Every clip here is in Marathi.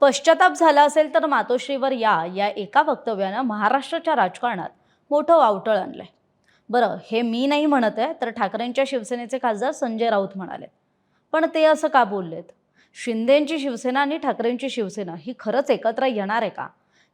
पश्चाताप झाला असेल तर मातोश्रीवर या एका वक्तव्यानं महाराष्ट्राच्या राजकारणात मोठं वावटळ आणलंय। बरं, हे मी नाही म्हणत आहे, तर ठाकरेंच्या शिवसेनेचे खासदार संजय राऊत म्हणाले। पण ते असं का बोललेत? शिंदेंची शिवसेना आणि ठाकरेंची शिवसेना ही खरंच एकत्र येणार आहे का?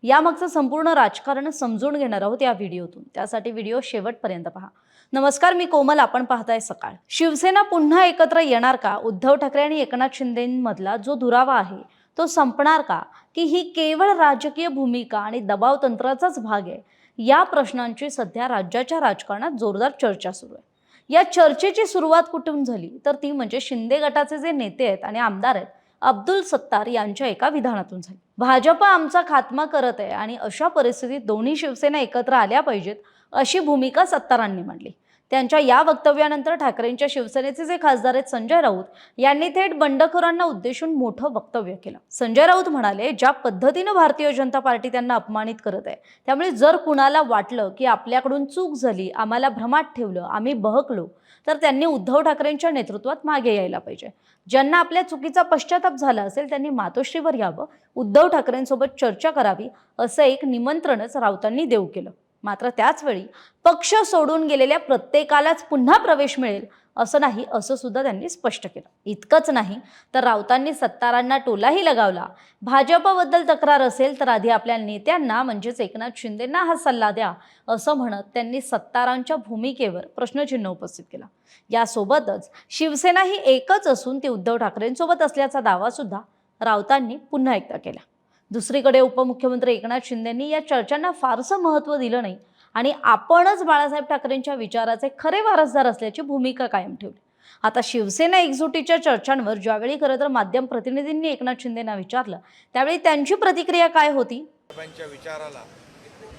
यामागचं संपूर्ण राजकारण समजून घेणार आहोत या व्हिडिओतून। त्यासाठी व्हिडिओ शेवटपर्यंत पहा। नमस्कार, मी कोमल, आपण पाहताय सकाळ। शिवसेना पुन्हा एकत्र येणार का? उद्धव ठाकरे आणि एकनाथ शिंदेंमधला जो दुरावा आहे तो संपणार का, की ही केवळ राजकीय भूमिका आणि दबाव तंत्राचाच भाग आहे? या प्रश्नांची सध्या राज्याच्या राजकारणात जोरदार चर्चा सुरू आहे। या चर्चेची सुरुवात कुठून झाली, तर ती म्हणजे शिंदे गटाचे जे नेते आहेत आणि आमदार आहेत अब्दुल सत्तार यांच्या एका विधानातून झाली। भाजप आमचा खात्मा करत आहे आणि अशा परिस्थितीत दोन्ही शिवसेना एकत्र आल्या पाहिजेत अशी भूमिका सत्तारांनी मांडली। त्यांच्या या वक्तव्यानंतर ठाकरेंच्या शिवसेनेचे जे खासदार आहेत संजय राऊत यांनी थेट बंडखोरांना उद्देशून मोठं वक्तव्य केलं। संजय राऊत म्हणाले, ज्या पद्धतीने भारतीय जनता पार्टी त्यांना अपमानित करत आहे, त्यामुळे जर कुणाला वाटलं की आपल्याकडून चूक झाली, आम्हाला भ्रमात ठेवलं, आम्ही बहकलो, तर त्यांनी उद्धव ठाकरेंच्या नेतृत्वात मागे यायला पाहिजे। ज्यांना आपल्या चुकीचा पश्चाताप झाला असेल त्यांनी मातोश्रीवर यावं, उद्धव ठाकरेंसोबत चर्चा करावी, असं एक निमंत्रणच राऊतांनी देऊ केलं। मात्र त्याच वेळी पक्ष सोडून गेलेल्या प्रत्येकालाच पुन्हा प्रवेश मिळेल असं नाही, असं सुद्धा त्यांनी स्पष्ट केलं। इतकंच नाही तर राऊतांनी सत्तारांना टोलाही लगावला। भाजपबद्दल तक्रार असेल तर आधी आपल्या नेत्यांना म्हणजेच एकनाथ शिंदेंना हा सल्ला द्या, असं म्हणत त्यांनी सत्तारांच्या भूमिकेवर प्रश्नचिन्ह उपस्थित केला। यासोबतच शिवसेना ही एकच असून ती उद्धव ठाकरेंसोबत असल्याचा दावा सुद्धा राऊतांनी पुन्हा एकदा केला। दुसरीकडे उपमुख्यमंत्री एकनाथ शिंदेंनी या चर्चांना फारसं महत्त्व दिलं नाही आणि आपणच बाळासाहेब ठाकरेंच्या विचाराचे खरे वारसदार असल्याची भूमिका कायम ठेवली। आता शिवसेना एकजुटीच्या चर्चांवर ज्यावेळी खरं तर माध्यम प्रतिनिधींनी एकनाथ शिंदेंना विचारलं, त्यावेळी त्यांची प्रतिक्रिया काय होती? त्यांच्या विचाराला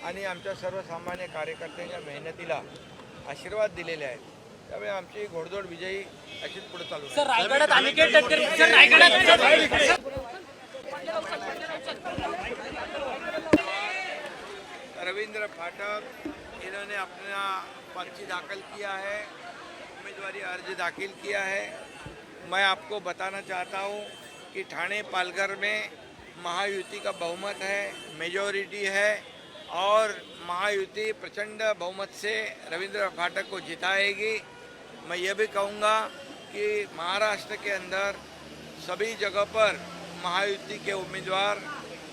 आणि आमच्या सर्वसामान्य कार्यकर्त्यांच्या मेहनतीला आशीर्वाद दिलेले आहेत, त्यामुळे आमची घोडदौड विजयी अशीच पुढे चालू आहे। सर, रायगडात अनिकेत टक्कर, सर रायगडात रविंद्र फाटक इन्होंने अपना पर्ची दाखिल किया है, उम्मीदवारी अर्ज दाखिल किया है। मैं आपको बताना चाहता हूं कि ठाणे पालघर में महायुति का बहुमत है, मेजॉरिटी है और महायुति प्रचंड बहुमत से रविंद्र फाटक को जिताएगी। मैं ये भी कहूँगा कि महाराष्ट्र के अंदर सभी जगह पर महायुति के उम्मीदवार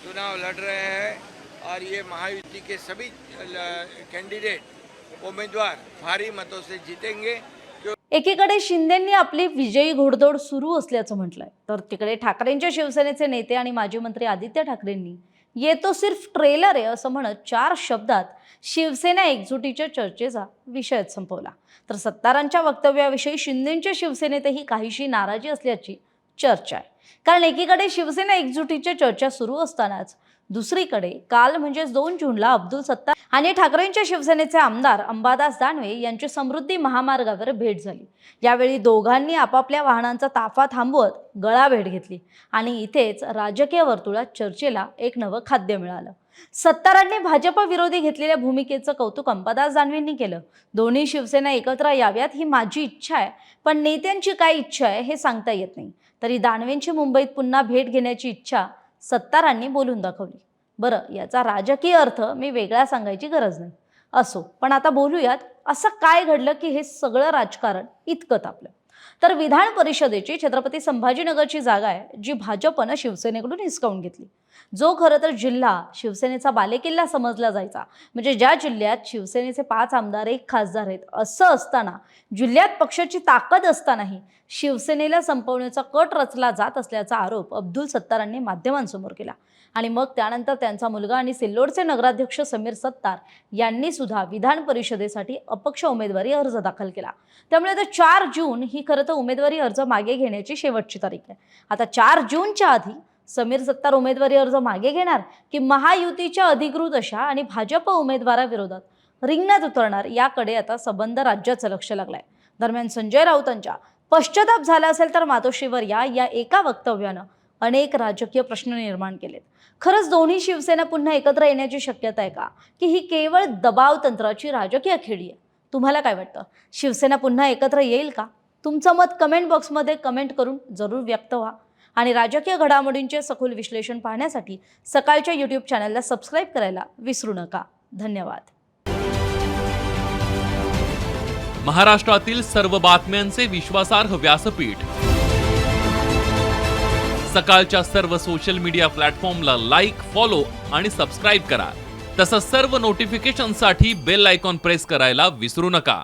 चुनाव लड़ रहे हैं और ये महायुति के सभी कैंडिडेट उम्मीदवार भारी मतों से जीतेंगे। एकीकडे शिंदेंनी आपली विजयी घोडदौड सुरू असल्याचं म्हटलंय, तर तिकडे ठाकरेंच्या शिवसेनेचे नेते आणि माजी मंत्री आदित्य ठाकरेंनी ये तो सिर्फ ट्रेलर आहे असं म्हणत 4 शब्दात शिवसेना एकजुटीच्या चर्चेचा विषयच संपवला। तर सत्तारांच्या वक्तव्याविषयी शिंदेंच्या शिवसेनेतही काहीशी नाराजी असल्याची चर्चा आहे। कारण एकीकडे शिवसेना एकजुटीच्या चर्चा सुरू असतानाच दुसरीकडे काल म्हणजे 2 जूनला अब्दुल सत्तार आणि ठाकरेंच्या शिवसेनेचे आमदार अंबादास दानवे यांची समृद्धी महामार्गावर भेट झाली। यावेळी दोघांनी आपापल्या वाहनांचा ताफा थांबवत गळाभेट घेतली आणि इथेच राजकीय वर्तुळात चर्चेला एक नवं खाद्य मिळालं। सत्तारांनी भाजप विरोधी घेतलेल्या भूमिकेचं कौतुक अंबादास दानवेंनी केलं। दोन्ही शिवसेना एकत्र याव्यात ही माझी इच्छा आहे, पण नेत्यांची काय इच्छा आहे हे सांगता येत नाही। तरी दानवेंची मुंबईत पुन्हा भेट घेण्याची इच्छा सत्तारांनी बोलून दाखवली। बरं, याचा राजकीय अर्थ मी वेगळा सांगायची गरज नाही। असो, पण आता बोलूयात असं काय घडलं की हे सगळं राजकारण इतकं तापलं। तर विधान परिषदेची छत्रपती संभाजीनगरची जागा आहे जी भाजपनं शिवसेनेकडून हिसकावून घेतली। जो खरं तर जिल्हा शिवसेनेचा बालेकिल्ला समजला जायचा, म्हणजे ज्या जिल्ह्यात शिवसेनेचे 5 आमदार 1 खासदार आहेत, असं असताना जिल्ह्यात पक्षाची ताकद असतानाही शिवसेनेला संपवण्याचा कट रचला जात असल्याचा आरोप अब्दुल सत्तारांनी माध्यमांसमोर केला। आणि मग त्यानंतर त्यांचा मुलगा आणि सिल्लोडचे नगराध्यक्ष समीर सत्तार यांनी सुद्धा विधान परिषदेसाठी अपक्ष उमेदवारी अर्ज दाखल केला। त्यामुळे आता 4 जून ही खरं तर उमेदवारी अर्ज मागे घेण्याची शेवटची तारीख आहे। आता 4 जूनच्या आधी समीर सत्तार उमेदवारी अर्ज मागे घेणार की महायुतीच्या अधिकृत अशा आणि भाजप उमेदवाराविरोधात रिंगणात उतरणार, याकडे आता सबंध राज्याचं लक्ष लागलंय। दरम्यान संजय राऊतांच्या पश्चाताप झाला असेल तर मातोश्रीवर या एका वक्तव्यानं अनेक राजकीय प्रश्न निर्माण केलेत। खरंच दोन्ही शिवसेना पुन्हा एकत्र येण्याची शक्यता आहे का, की ही केवळ दबाव तंत्राची राजकीय खेळी आहे? तुम्हाला काय वाटतं? शिवसेना पुन्हा एकत्र येईल का? तुमचं मत कमेंट बॉक्समध्ये कमेंट करून जरूर व्यक्त व्हा। आणि राजकीय घडामोडींचे सखोल विश्लेषण पाहण्यासाठी सकाळच्या यूट्यूब चॅनलला सबस्क्राईब करायला विसरू नका. धन्यवाद. महाराष्ट्रातील सर्व बातम्यांचे विश्वासार्ह व्यासपीठ सकाळच्या सर्व सोशल मीडिया प्लॅटफॉर्मला लाईक, फॉलो आणि सबस्क्राईब करा. तसंच सर्व नोटिफिकेशनसाठी बेल आयकॉन प्रेस करायला विसरू नका.